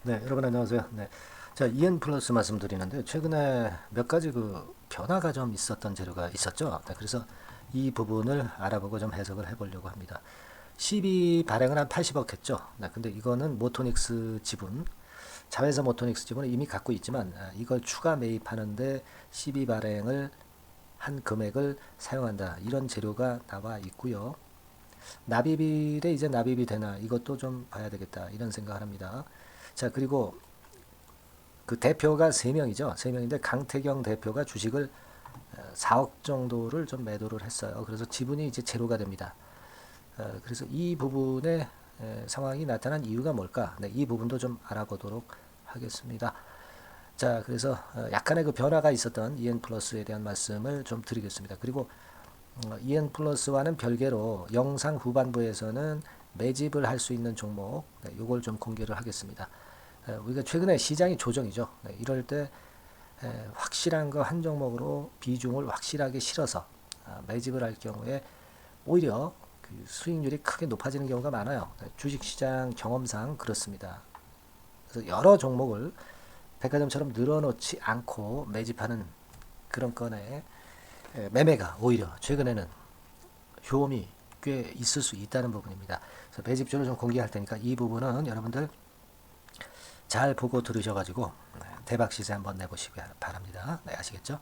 네, 여러분 안녕하세요. 네. 자, EN 플러스 말씀드리는데 최근에 몇 가지 그 변화가 좀 있었던 재료가 있었죠. 네, 그래서 이 부분을 알아보고 좀 해석을 해보려고 합니다. 12 발행을 한 80억 했죠. 네, 근데 이거는 모토닉스 지분, 자회사 모토닉스 지분을 이미 갖고 있지만 이걸 추가 매입하는데 12 발행을 한 금액을 사용한다. 이런 재료가 나와 있고요. 납입일에 이제 납입이 되나 이것도 좀 봐야 되겠다 이런 생각을 합니다. 자, 그리고 그 대표가 3명이죠. 3명인데 강태경 대표가 주식을 4억 정도를 좀 매도를 했어요. 그래서 지분이 이제 제로가 됩니다. 그래서 이 부분의 상황이 나타난 이유가 뭘까? 네, 이 부분도 좀 알아보도록 하겠습니다. 자, 그래서 약간의 그 변화가 있었던 EN 플러스에 대한 말씀을 좀 드리겠습니다. 그리고 EN 플러스와는 별개로 영상 후반부에서는 매집을 할 수 있는 종목, 네, 요걸 좀 공개를 하겠습니다. 우리가 최근에 시장이 조정이죠. 네, 이럴 때 확실한 거 한 종목으로 비중을 확실하게 실어서 매집을 할 경우에 오히려 그 수익률이 크게 높아지는 경우가 많아요. 네, 주식시장 경험상 그렇습니다. 그래서 여러 종목을 백화점처럼 늘어놓지 않고 매집하는 그런 건에 매매가 오히려 최근에는 효험이 꽤 있을 수 있다는 부분입니다. 그래서 매집주를 좀 공개할 테니까 이 부분은 여러분들 잘 보고 들으셔가지고 대박 시세 한번 내보시기 바랍니다. 네, 아시겠죠?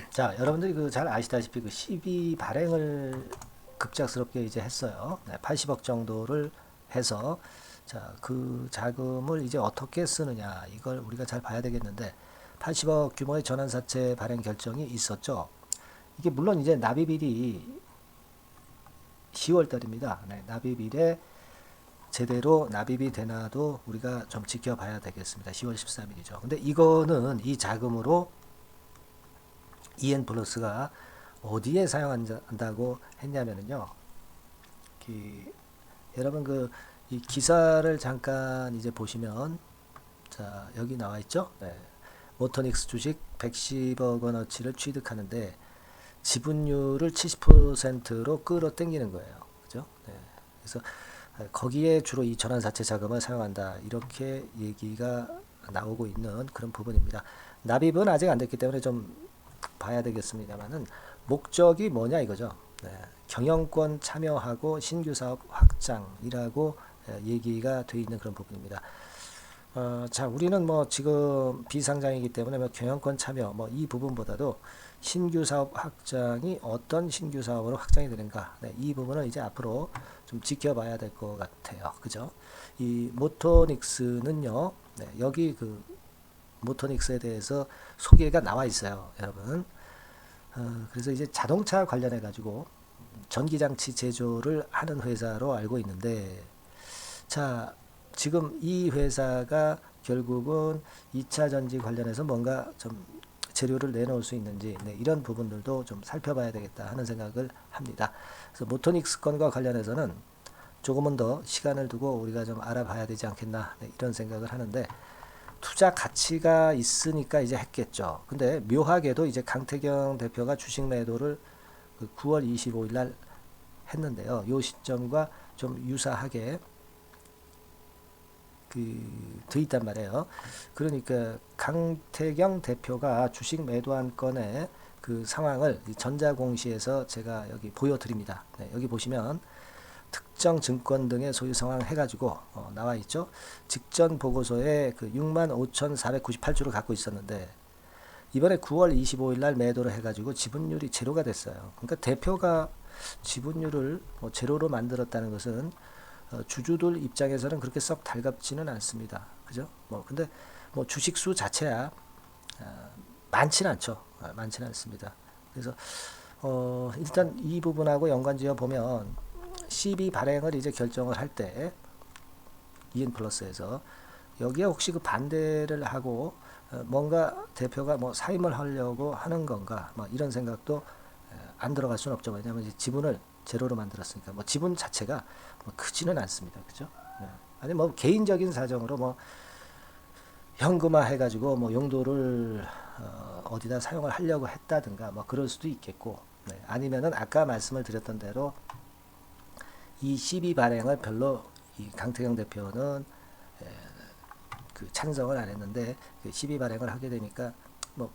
자, 여러분들이 그 잘 아시다시피 그 12 발행을 급작스럽게 이제 했어요. 네, 80억 정도를 해서 자, 그 자금을 이제 어떻게 쓰느냐 이걸 우리가 잘 봐야 되겠는데 80억 규모의 전환사채 발행 결정이 있었죠. 이게 물론 이제 납입일이 10월 달입니다. 네, 납입일에 제대로 납입이 되나도 우리가 좀 지켜봐야 되겠습니다. 10월 13일이죠. 근데 이거는 이 자금으로 EN 플러스가 어디에 사용한다고 했냐면요. 여러분 그 이 기사를 잠깐 이제 보시면 자, 여기 나와 있죠? 네. 모터닉스 주식 110억 원어치를 취득하는데 지분율을 70%로 끌어당기는 거예요. 그죠? 네. 그래서 거기에 주로 이 전환사채 자금을 사용한다. 이렇게 얘기가 나오고 있는 그런 부분입니다. 납입은 아직 안 됐기 때문에 좀 봐야 되겠습니다만은 목적이 뭐냐 이거죠. 네. 경영권 참여하고 신규 사업 확장이라고 얘기가 되어 있는 그런 부분입니다. 자, 우리는 뭐 지금 비상장이기 때문에 뭐 경영권 참여 뭐 이 부분보다도 신규 사업 확장이 어떤 신규 사업으로 확장이 되는가, 네, 이 부분을 이제 앞으로 좀 지켜봐야 될 것 같아요. 그죠? 이 모토닉스는요, 네, 여기 그 모토닉스에 대해서 소개가 나와 있어요, 여러분. 그래서 이제 자동차 관련해 가지고 전기장치 제조를 하는 회사로 알고 있는데, 자, 지금 이 회사가 결국은 2차 전지 관련해서 뭔가 좀 재료를 내놓을 수 있는지, 네, 이런 부분들도 좀 살펴봐야 되겠다 하는 생각을 합니다. 그래서 모토닉스 건과 관련해서는 조금은 더 시간을 두고 우리가 좀 알아봐야 되지 않겠나, 네, 이런 생각을 하는데 투자 가치가 있으니까 이제 했겠죠. 근데 묘하게도 이제 강태경 대표가 주식 매도를 그 9월 25일 날 했는데요. 요 시점과 좀 유사하게 돼 있단 말이에요. 그러니까 강태경 대표가 주식 매도한 건의 그 상황을 전자공시에서 제가 여기 보여드립니다. 네, 여기 보시면 특정 증권 등의 소유 상황 해가지고 나와 있죠. 직전 보고서에 그 65,498주를 갖고 있었는데 이번에 9월 25일 날 매도를 해가지고 지분율이 제로가 됐어요. 그러니까 대표가 지분율을 제로로 만들었다는 것은 주주들 입장에서는 그렇게 썩 달갑지는 않습니다. 그죠? 근데 주식수 자체야 많지는 않죠. 많지는 않습니다. 그래서 일단 이 부분하고 연관지어 보면 CB 발행을 이제 결정을 할 때 EN 플러스에서 여기에 혹시 그 반대를 하고 뭔가 대표가 뭐 사임을 하려고 하는 건가 뭐 이런 생각도 안 들어갈 수는 없죠. 왜냐하면 이제 지분을 제로로 만들었으니까 뭐 지분 자체가 뭐 크지는 않습니다. 그죠? 네. 아니 뭐 개인적인 사정으로 뭐 현금화 해가지고 뭐 용도를 어디다 사용을 하려고 했다든가 뭐 그럴 수도 있겠고, 네. 아니면은 아까 말씀을 드렸던 대로 이 12 발행을 별로 이 강태경 대표는 그 찬성을 안 했는데 그 12 발행을 하게 되니까 뭐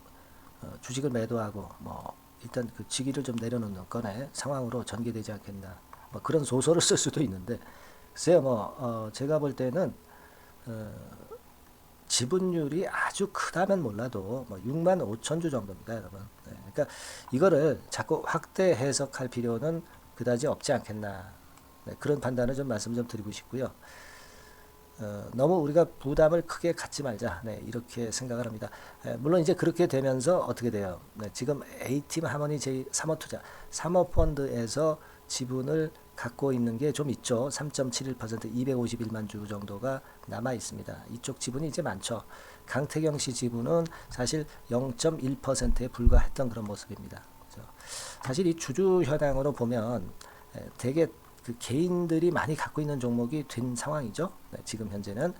주식을 매도하고 뭐 일단 그 직위를 좀 내려놓는 건의 상황으로 전개되지 않겠나. 뭐 그런 소설을 쓸 수도 있는데 글쎄요 제가 볼 때는 지분율이 아주 크다면 몰라도 뭐 6만 5천 주 정도입니다, 여러분. 네, 그러니까 이거를 자꾸 확대 해석할 필요는 그다지 없지 않겠나. 네, 그런 판단을 좀 말씀 좀 드리고 싶고요. 너무 우리가 부담을 크게 갖지 말자. 네, 이렇게 생각을 합니다. 물론 이제 그렇게 되면서 어떻게 돼요? 네, 지금 A팀 하모니 제3호투자, 사모펀드에서 지분을 갖고 있는 게 좀 있죠. 3.71% 251만 주 정도가 남아 있습니다. 이쪽 지분이 이제 많죠. 강태경 씨 지분은 사실 0.1%에 불과했던 그런 모습입니다. 그렇죠? 사실 이 주주 현황으로 보면 되게 그 개인들이 많이 갖고 있는 종목이 된 상황이죠. 네, 지금 현재는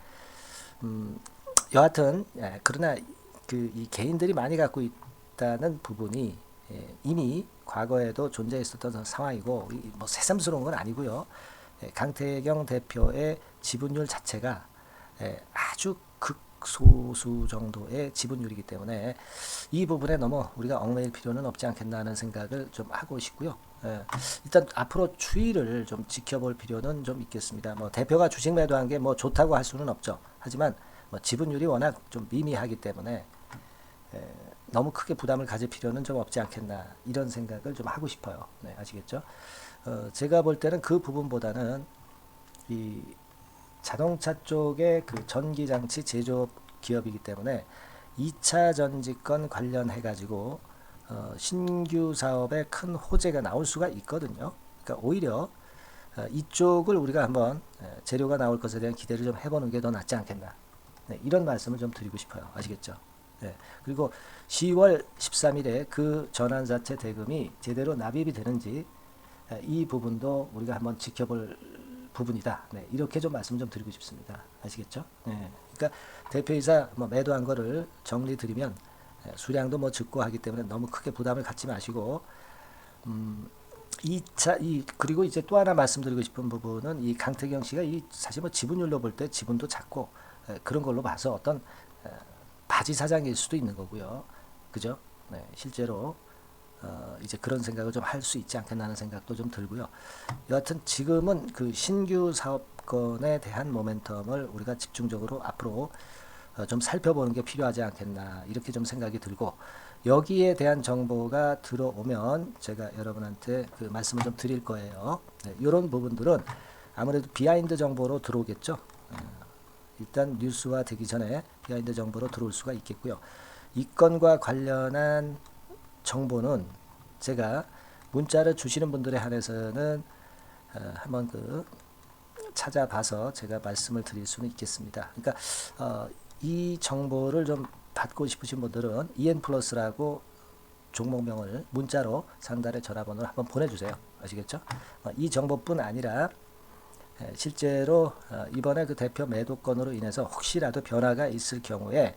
여하튼 그러나 그 이 개인들이 많이 갖고 있다는 부분이 이미 과거에도 존재했었던 상황이고 뭐 새삼스러운 건 아니고요. 강태경 대표의 지분율 자체가 아주 극소수 정도의 지분율이기 때문에 이 부분에 너무 우리가 얽매일 필요는 없지 않겠나 하는 생각을 좀 하고 싶고요. 일단 앞으로 추이를 좀 지켜볼 필요는 좀 있겠습니다. 뭐 대표가 주식 매도한 게 뭐 좋다고 할 수는 없죠. 하지만 뭐 지분율이 워낙 좀 미미하기 때문에 너무 크게 부담을 가질 필요는 좀 없지 않겠나 이런 생각을 좀 하고 싶어요. 네, 아시겠죠? 제가 볼 때는 그 부분보다는 이 자동차 쪽의 그 전기장치 제조업 기업이기 때문에 2차 전지권 관련해 가지고 신규 사업에 큰 호재가 나올 수가 있거든요. 그러니까 오히려 이쪽을 우리가 한번 재료가 나올 것에 대한 기대를 좀 해보는 게 더 낫지 않겠나. 네, 이런 말씀을 좀 드리고 싶어요. 아시겠죠? 네, 그리고 10월 13일에 그 전환사채 대금이 제대로 납입이 되는지 이 부분도 우리가 한번 지켜볼 부분이다. 네, 이렇게 좀 말씀 좀 드리고 싶습니다. 아시겠죠? 네, 그러니까 대표이사 뭐 매도한 거를 정리 드리면 수량도 뭐 적고 하기 때문에 너무 크게 부담을 갖지 마시고 2차 그리고 이제 또 하나 말씀드리고 싶은 부분은 이 강태경 씨가 이 사실 뭐 지분율로 볼 때 지분도 작고 그런 걸로 봐서 어떤 바지 사장일 수도 있는 거고요. 그죠? 네, 실제로 이제 그런 생각을 좀 할 수 있지 않겠나 하는 생각도 좀 들고요. 여하튼 지금은 그 신규 사업권에 대한 모멘텀을 우리가 집중적으로 앞으로 좀 살펴보는 게 필요하지 않겠나 이렇게 좀 생각이 들고 여기에 대한 정보가 들어오면 제가 여러분한테 그 말씀을 좀 드릴 거예요. 네, 이런 부분들은 아무래도 비하인드 정보로 들어오겠죠. 일단 뉴스화 되기 전에 비하인드 정보로 들어올 수가 있겠고요. 이 건과 관련한 정보는 제가 문자를 주시는 분들에 한해서는 한번 그 찾아봐서 제가 말씀을 드릴 수는 있겠습니다. 그러니까 이 정보를 좀 받고 싶으신 분들은 EN플러스라고 종목명을 문자로 상단에 전화번호를 한번 보내주세요. 아시겠죠? 이 정보뿐 아니라 실제로 이번에 그 대표 매도건으로 인해서 혹시라도 변화가 있을 경우에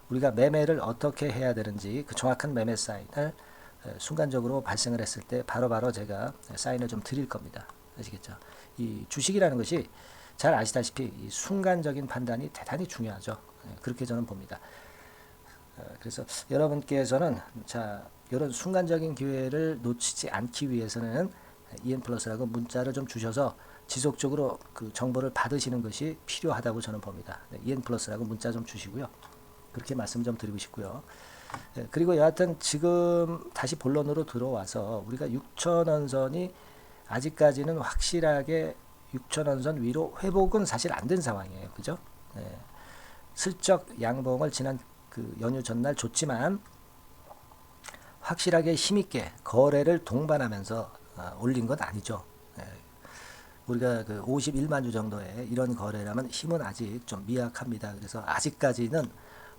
우리가 매매를 어떻게 해야 되는지 그 정확한 매매 사인을 순간적으로 발생을 했을 때 바로바로 제가 사인을 좀 드릴 겁니다. 아시겠죠? 이 주식이라는 것이 잘 아시다시피 이 순간적인 판단이 대단히 중요하죠. 그렇게 저는 봅니다. 그래서 여러분께서는 자 이런 순간적인 기회를 놓치지 않기 위해서는 EN플러스라고 문자를 좀 주셔서 지속적으로 그 정보를 받으시는 것이 필요하다고 저는 봅니다. EN플러스라고 문자 좀 주시고요. 그렇게 말씀 좀 드리고 싶고요. 그리고 여하튼 지금 다시 본론으로 들어와서 우리가 6천원선이 아직까지는 확실하게 6천원선 위로 회복은 사실 안 된 상황이에요. 그죠? 슬쩍 양봉을 지난 그 연휴 전날 줬지만 확실하게 힘있게 거래를 동반하면서 올린 건 아니죠. 우리가 그 51만 주 정도의 이런 거래라면 힘은 아직 좀 미약합니다. 그래서 아직까지는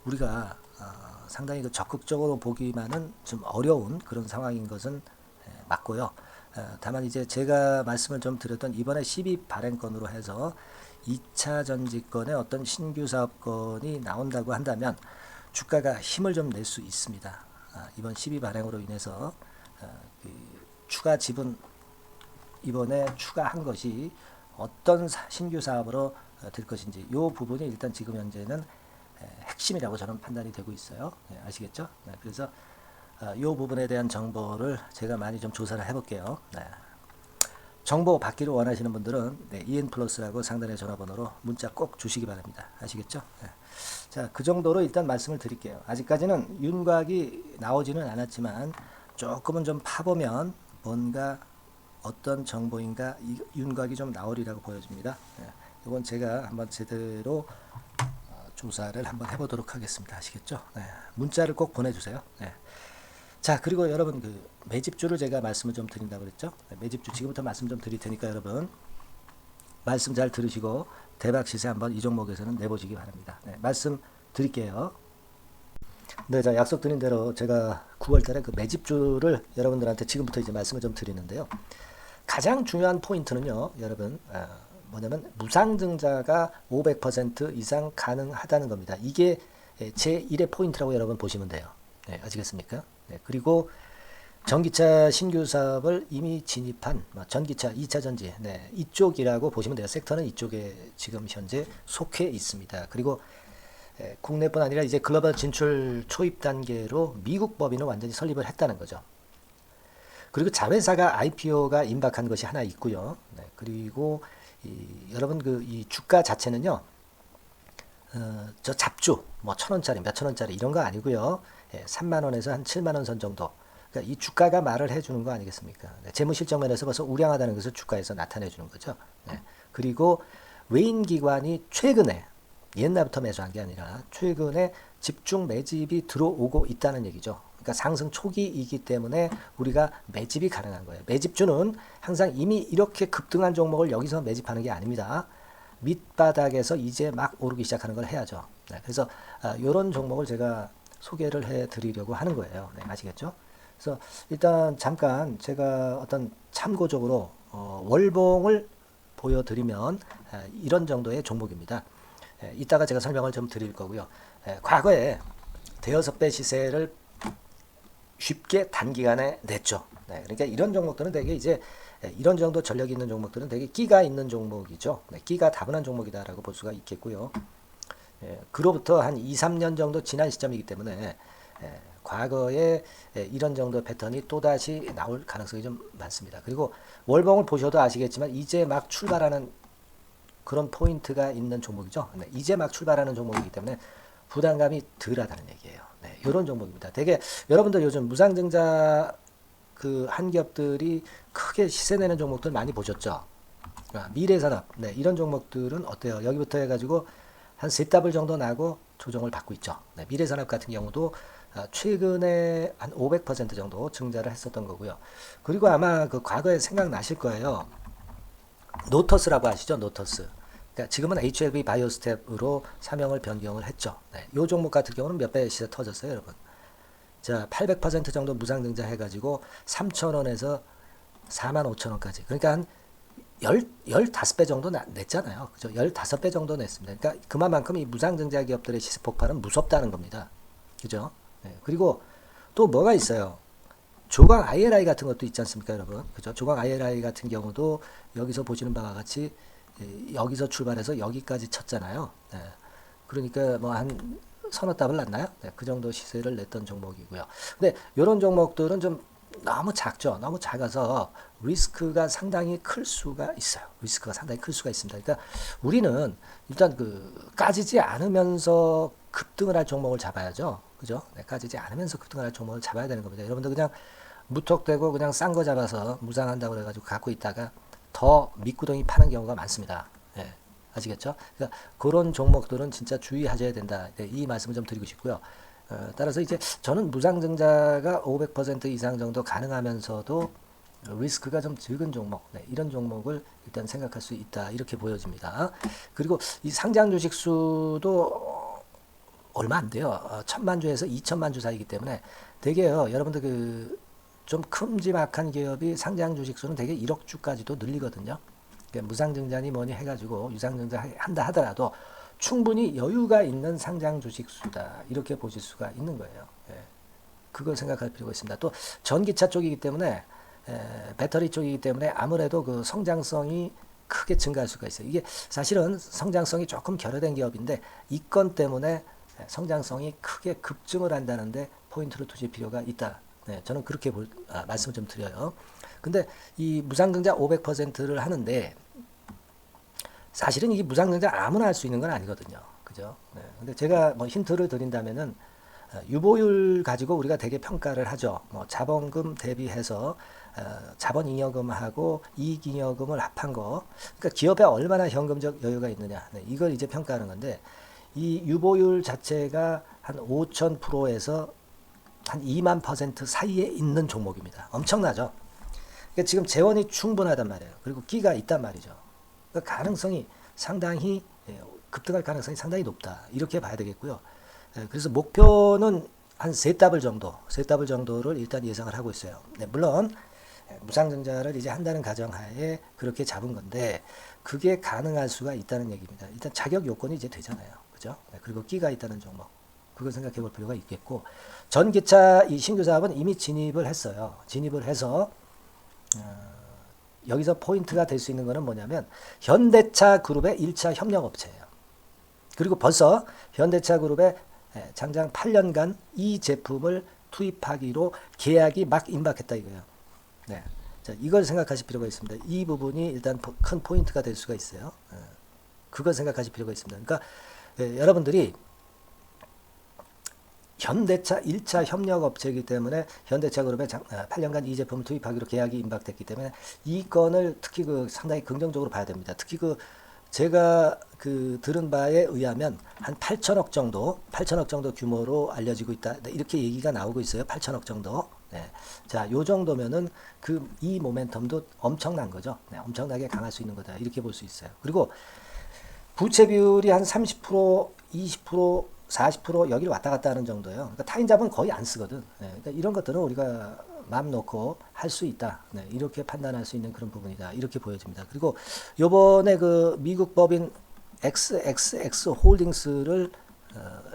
우리가 상당히 그 적극적으로 보기만은 좀 어려운 그런 상황인 것은 맞고요. 다만 이제 제가 말씀을 좀 드렸던 이번에 12 발행건으로 해서 2차 전지권의 어떤 신규 사업권이 나온다고 한다면 주가가 힘을 좀 낼 수 있습니다. 이번 12 발행으로 인해서 그 추가 지분 이번에 추가한 것이 어떤 신규 사업으로 될 것인지 이 부분이 일단 지금 현재는 핵심이라고 저는 판단이 되고 있어요. 아시겠죠? 그래서 이 부분에 대한 정보를 제가 많이 좀 조사를 해볼게요. 정보 받기를 원하시는 분들은 EN플러스라고 상단의 전화번호로 문자 꼭 주시기 바랍니다. 아시겠죠? 자, 그 정도로 일단 말씀을 드릴게요. 아직까지는 윤곽이 나오지는 않았지만 조금은 좀 파보면 뭔가 어떤 정보인가 윤곽이 좀 나오리라고 보여집니다. 이건 제가 한번 제대로 조사를 한번 해보도록 하겠습니다. 아시겠죠? 문자를 꼭 보내주세요. 자, 그리고 여러분 그 매집주를 제가 말씀을 좀 드린다고 그랬죠? 매집주 지금부터 말씀 좀 드릴 테니까 여러분 말씀 잘 들으시고 대박 시세 한번 이 종목에서는 내보시기 바랍니다. 말씀 드릴게요. 네, 자, 약속드린 대로 제가 9월달에 그 매집주를 여러분들한테 지금부터 이제 말씀을 좀 드리는데요. 가장 중요한 포인트는요, 여러분 뭐냐면 무상증자가 500% 이상 가능하다는 겁니다. 이게 제 1의 포인트라고 여러분 보시면 돼요. 아시겠습니까? 그리고 전기차 신규 사업을 이미 진입한 전기차 2차 전지 이쪽이라고 보시면 돼요. 섹터는 이쪽에 지금 현재 속해 있습니다. 그리고 국내뿐 아니라 이제 글로벌 진출 초입 단계로 미국 법인을 완전히 설립을 했다는 거죠. 그리고 자회사가 IPO가 임박한 것이 하나 있고요. 그리고 여러분 그 이 주가 자체는요. 저 잡주 뭐 1,000원짜리 몇 천원짜리 이런 거 아니고요. 3만 원에서 한 7만 원 선 정도. 그러니까 이 주가가 말을 해주는 거 아니겠습니까? 재무 실적 면에서 벌써 우량하다는 것을 주가에서 나타내 주는 거죠. 그리고 외인 기관이 최근에 옛날부터 매수한 게 아니라 최근에 집중 매집이 들어오고 있다는 얘기죠. 그러니까 상승 초기이기 때문에 우리가 매집이 가능한 거예요. 매집주는 항상 이미 이렇게 급등한 종목을 여기서 매집하는 게 아닙니다. 밑바닥에서 이제 막 오르기 시작하는 걸 해야죠. 그래서 이런 종목을 제가 소개를 해드리려고 하는 거예요. 아시겠죠? 그래서 일단 잠깐 제가 어떤 참고적으로 월봉을 보여드리면 이런 정도의 종목입니다. 이따가 제가 설명을 좀 드릴 거고요. 과거에 대여섯 배 시세를 쉽게 단기간에 냈죠. 그러니까 이런 종목들은 되게 이제 이런 정도 전력이 있는 종목들은 되게 끼가 있는 종목이죠. 끼가 다분한 종목이다라고 볼 수가 있겠고요. 그로부터 한 2, 3년 정도 지난 시점이기 때문에 과거에 이런 정도 패턴이 또다시 나올 가능성이 좀 많습니다. 그리고 월봉을 보셔도 아시겠지만 이제 막 출발하는 그런 포인트가 있는 종목이죠. 이제 막 출발하는 종목이기 때문에 부담감이 덜하다는 얘기예요. 이런 종목입니다. 되게 여러분들 요즘 무상증자 그 한기업들이 크게 시세 내는 종목들 많이 보셨죠? 미래산업 이런 종목들은 어때요? 여기부터 해가지고 한 3더블 정도 나고 조정을 받고 있죠. 미래산업 같은 경우도 최근에 한 500% 정도 증자를 했었던 거고요. 그리고 아마 그 과거에 생각나실 거예요. 노터스라고 아시죠? 노터스. 그러니까 지금은 HLB 바이오스텝으로 사명을 변경을 했죠. 이 종목 같은 경우는 몇 배 시세 터졌어요, 여러분. 자, 800% 정도 무상증자 해가지고 3,000원에서 45,000원까지. 그러니까 한 15배 정도 냈잖아요. 그죠? 15배 정도 냈습니다. 그러니까 그만큼 이 무상증자 기업들의 시세 폭발은 무섭다는 겁니다. 그죠? 그리고 또 뭐가 있어요? 조광 ILI 같은 것도 있지 않습니까, 여러분? 그죠? 조광 ILI 같은 경우도 여기서 보시는 바와 같이 여기서 출발해서 여기까지 쳤잖아요. 그러니까 뭐 한 서너 답을 났나요? 그 정도 시세를 냈던 종목이고요. 근데 이런 종목들은 좀 너무 작죠. 너무 작아서 리스크가 상당히 클 수가 있어요. 리스크가 상당히 클 수가 있습니다. 그러니까 우리는 일단 그 까지지 않으면서 급등을 할 종목을 잡아야죠. 그죠? 까지지 않으면서 급등을 할 종목을 잡아야 되는 겁니다. 여러분들 그냥 무턱대고 그냥 싼 거 잡아서 무상한다고 그래가지고 갖고 있다가 더 밑구덩이 파는 경우가 많습니다. 아시겠죠? 그러니까 그런 종목들은 진짜 주의하셔야 된다. 이 말씀을 좀 드리고 싶고요. 따라서 이제 저는 무상증자가 500% 이상 정도 가능하면서도 리스크가 좀 적은 종목, 이런 종목을 일단 생각할 수 있다. 이렇게 보여집니다. 그리고 이 상장 주식 수도 얼마 안 돼요. 1,000만 주에서 2,000만 주 사이기 때문에 되게요. 여러분들 그 좀 큼지막한 기업이 상장 주식 수는 되게 1억 주까지도 늘리거든요. 그러니까 무상증자니 뭐니 해가지고 유상증자 한다 하더라도 충분히 여유가 있는 상장 주식 수다. 이렇게 보실 수가 있는 거예요. 그걸 생각할 필요가 있습니다. 또 전기차 쪽이기 때문에 배터리 쪽이기 때문에 아무래도 그 성장성이 크게 증가할 수가 있어요. 이게 사실은 성장성이 조금 결여된 기업인데 이 건 때문에 성장성이 크게 급증을 한다는데 포인트를 두실 필요가 있다. 네, 저는 그렇게 말씀을 좀 드려요. 근데 이 무상증자 500%를 하는데 사실은 이 무상증자 아무나 할 수 있는 건 아니거든요. 그죠? 네, 근데 제가 뭐 힌트를 드린다면은 유보율 가지고 우리가 되게 평가를 하죠. 뭐 자본금 대비해서 자본잉여금하고 이익잉여금을 합한 거. 그러니까 기업에 얼마나 현금적 여유가 있느냐. 네, 이걸 이제 평가하는 건데 이 유보율 자체가 한 5,000%에서 한 2만 % 사이에 있는 종목입니다. 엄청나죠. 그러니까 지금 재원이 충분하단 말이에요. 그리고 끼가 있단 말이죠. 그러니까 가능성이 상당히 급등할 가능성이 상당히 높다. 이렇게 봐야 되겠고요. 그래서 목표는 한 세 더블 정도를 일단 예상을 하고 있어요. 네, 물론 무상증자를 이제 한다는 가정하에 그렇게 잡은 건데 그게 가능할 수가 있다는 얘기입니다. 일단 자격 요건이 이제 되잖아요. 그죠? 네, 그리고 끼가 있다는 종목. 그걸 생각해 볼 필요가 있겠고 전기차 이 신규 사업은 이미 진입을 했어요. 진입을 해서 여기서 포인트가 될 수 있는 거는 뭐냐면 현대차 그룹의 1차 협력업체예요. 그리고 벌써 현대차 그룹의 장장 8년간 이 제품을 투입하기로 계약이 막 임박했다 이거예요. 네. 자, 이걸 생각하실 필요가 있습니다. 이 부분이 일단 큰 포인트가 될 수가 있어요. 그걸 생각하실 필요가 있습니다. 그러니까 여러분들이 현대차 1차 협력업체이기 때문에 현대차 그룹에 8년간 이 제품을 투입하기로 계약이 임박됐기 때문에 이 건을 특히 상당히 긍정적으로 봐야 됩니다. 특히 제가 들은 바에 의하면 한 8천억 정도 규모로 알려지고 있다. 이렇게 얘기가 나오고 있어요. 8천억 정도. 네. 자, 요 정도면은 이 모멘텀도 엄청난 거죠. 네, 엄청나게 강할 수 있는 거다. 이렇게 볼 수 있어요. 그리고 부채 비율이 한 30%, 20%, 40% 여기를 왔다 갔다 하는 정도예요. 그러니까 타인자본 거의 안 쓰거든. 네, 그러니까 이런 것들은 우리가 마음 놓고 할 수 있다. 네, 이렇게 판단할 수 있는 그런 부분이다. 이렇게 보여집니다. 그리고 요번에 미국 법인 XXX 홀딩스를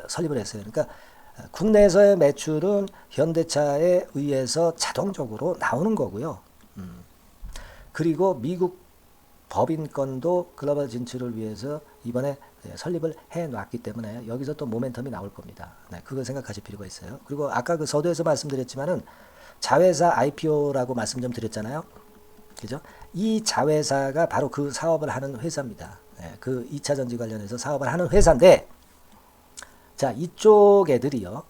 설립을 했어요. 그러니까 국내에서의 매출은 현대차에 의해서 자동적으로 나오는 거고요. 그리고 미국 법인권도 글로벌 진출을 위해서 이번에 설립을 해놨기 때문에 여기서 또 모멘텀이 나올 겁니다. 네, 그걸 생각하실 필요가 있어요. 그리고 아까 서두에서 말씀드렸지만은 자회사 IPO라고 말씀 좀 드렸잖아요. 그죠? 이 자회사가 바로 그 사업을 하는 회사입니다. 네, 그 2차 전지 관련해서 사업을 하는 회사인데, 자, 이쪽 애들이요.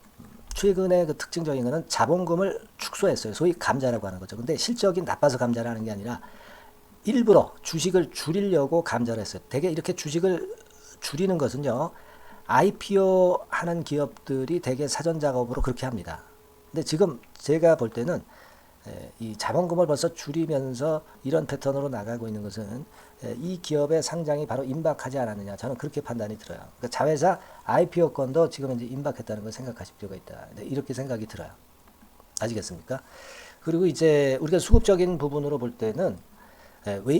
최근에 특징적인 거는 자본금을 축소했어요. 소위 감자라고 하는 거죠. 근데 실적이 나빠서 감자를 하는 게 아니라 일부러 주식을 줄이려고 감자를 했어요. 되게 이렇게 주식을 줄이는 것은요. IPO 하는 기업들이 되게 사전 작업으로 그렇게 합니다. 근데 지금 제가 볼 때는 이 자본금을 벌써 줄이면서 이런 패턴으로 나가고 있는 것은 이 기업의 상장이 바로 임박하지 않았느냐. 저는 그렇게 판단이 들어요. 그러니까 자회사 IPO권도 지금 이제 임박했다는 걸 생각하실 필요가 있다. 이렇게 생각이 들어요. 아시겠습니까? 그리고 이제 우리가 수급적인 부분으로 볼 때는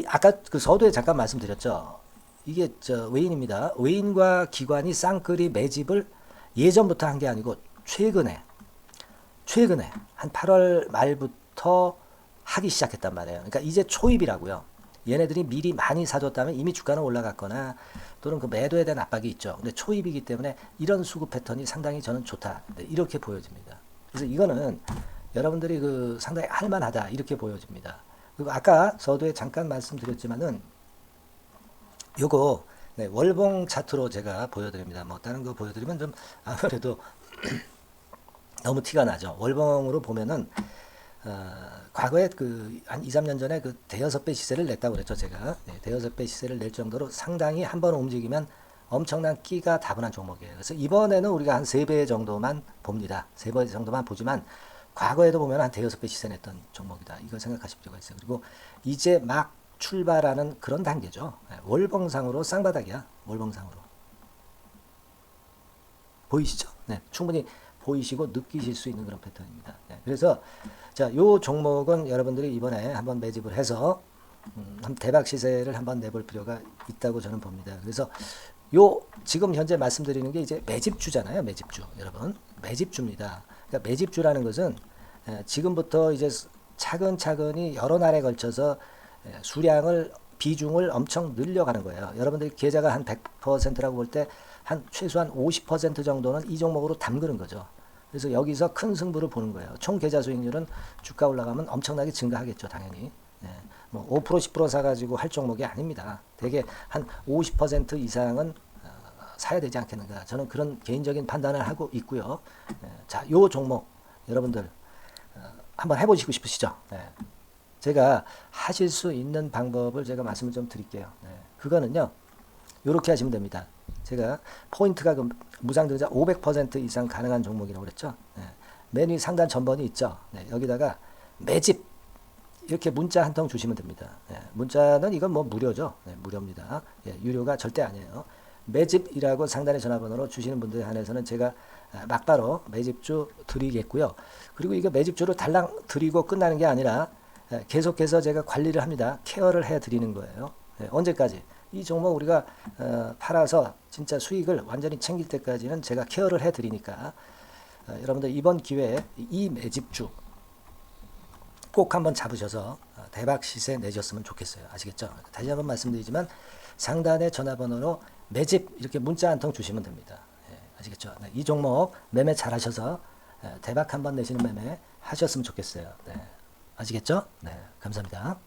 아까 서두에 잠깐 말씀드렸죠. 이게 외인입니다. 외인과 기관이 쌍끌이 매집을 예전부터 한 게 아니고 최근에 한 8월 말부터 하기 시작했단 말이에요. 그러니까 이제 초입이라고요. 얘네들이 미리 많이 사줬다면 이미 주가는 올라갔거나 또는 매도에 대한 압박이 있죠. 근데 초입이기 때문에 이런 수급 패턴이 상당히 저는 좋다. 이렇게 보여집니다. 그래서 이거는 여러분들이 상당히 할만하다. 이렇게 보여집니다. 그리고 아까 서두에 잠깐 말씀드렸지만은 요거 월봉 차트로 제가 보여드립니다. 뭐 다른 거 보여드리면 좀 아무래도 너무 티가 나죠. 월봉으로 보면은 과거에 한 2, 3년 전에 대여섯 배 시세를 냈다고 그랬죠. 제가 대여섯 배 시세를 낼 정도로 상당히 한번 움직이면 엄청난 끼가 다분한 종목이에요. 그래서 이번에는 우리가 한 3배 정도만 봅니다. 3배 정도만 보지만 과거에도 보면 한 대여섯 배 시세 냈던 종목이다. 이걸 생각하실 필요가 있어요. 그리고 이제 막 출발하는 그런 단계죠. 월봉상으로 쌍바닥이야. 월봉상으로. 보이시죠? 네, 충분히 보이시고 느끼실 수 있는 그런 패턴입니다. 네, 그래서 자, 요 종목은 여러분들이 이번에 한번 매집을 해서 대박 시세를 한번 내볼 필요가 있다고 저는 봅니다. 그래서 지금 현재 말씀드리는 게 이제 매집주잖아요. 매집주. 여러분. 매집주입니다. 그러니까 매집주라는 것은 지금부터 이제 차근차근히 여러 날에 걸쳐서 수량을 비중을 엄청 늘려가는 거예요. 여러분들이 계좌가 한 100%라고 볼 때 한 최소한 50% 정도는 이 종목으로 담그는 거죠. 그래서 여기서 큰 승부를 보는 거예요. 총 계좌 수익률은 주가 올라가면 엄청나게 증가하겠죠, 당연히. 예, 뭐 5% 10% 사가지고 할 종목이 아닙니다. 대개 한 50% 이상은 사야 되지 않겠는가. 저는 그런 개인적인 판단을 하고 있고요. 예, 자, 요 종목 여러분들 한번 해보시고 싶으시죠? 예. 제가 하실 수 있는 방법을 제가 말씀을 좀 드릴게요. 예. 그거는요, 이렇게 하시면 됩니다. 제가 포인트가 그 무상등자 500% 이상 가능한 종목이라고 그랬죠. 예. 맨 위 상단 전번이 있죠. 네, 여기다가 매집 이렇게 문자 한 통 주시면 됩니다. 예. 문자는 이건 뭐 무료죠. 네, 무료입니다. 예, 유료가 절대 아니에요. 매집이라고 상단의 전화번호로 주시는 분들에 한해서는 제가 막바로 매집주 드리겠고요. 그리고 이거 매집주로 달랑 드리고 끝나는 게 아니라 계속해서 제가 관리를 합니다. 케어를 해 드리는 거예요. 언제까지? 이 종목 우리가 팔아서 진짜 수익을 완전히 챙길 때까지는 제가 케어를 해 드리니까 여러분들 이번 기회에 이 매집주 꼭 한번 잡으셔서 대박 시세 내셨으면 좋겠어요. 아시겠죠? 다시 한번 말씀드리지만 상단의 전화번호로 매집 이렇게 문자 한 통 주시면 됩니다. 예, 아시겠죠? 네, 이 종목 매매 잘 하셔서 대박 한번 내시는 매매 하셨으면 좋겠어요. 네, 아시겠죠? 네, 감사합니다.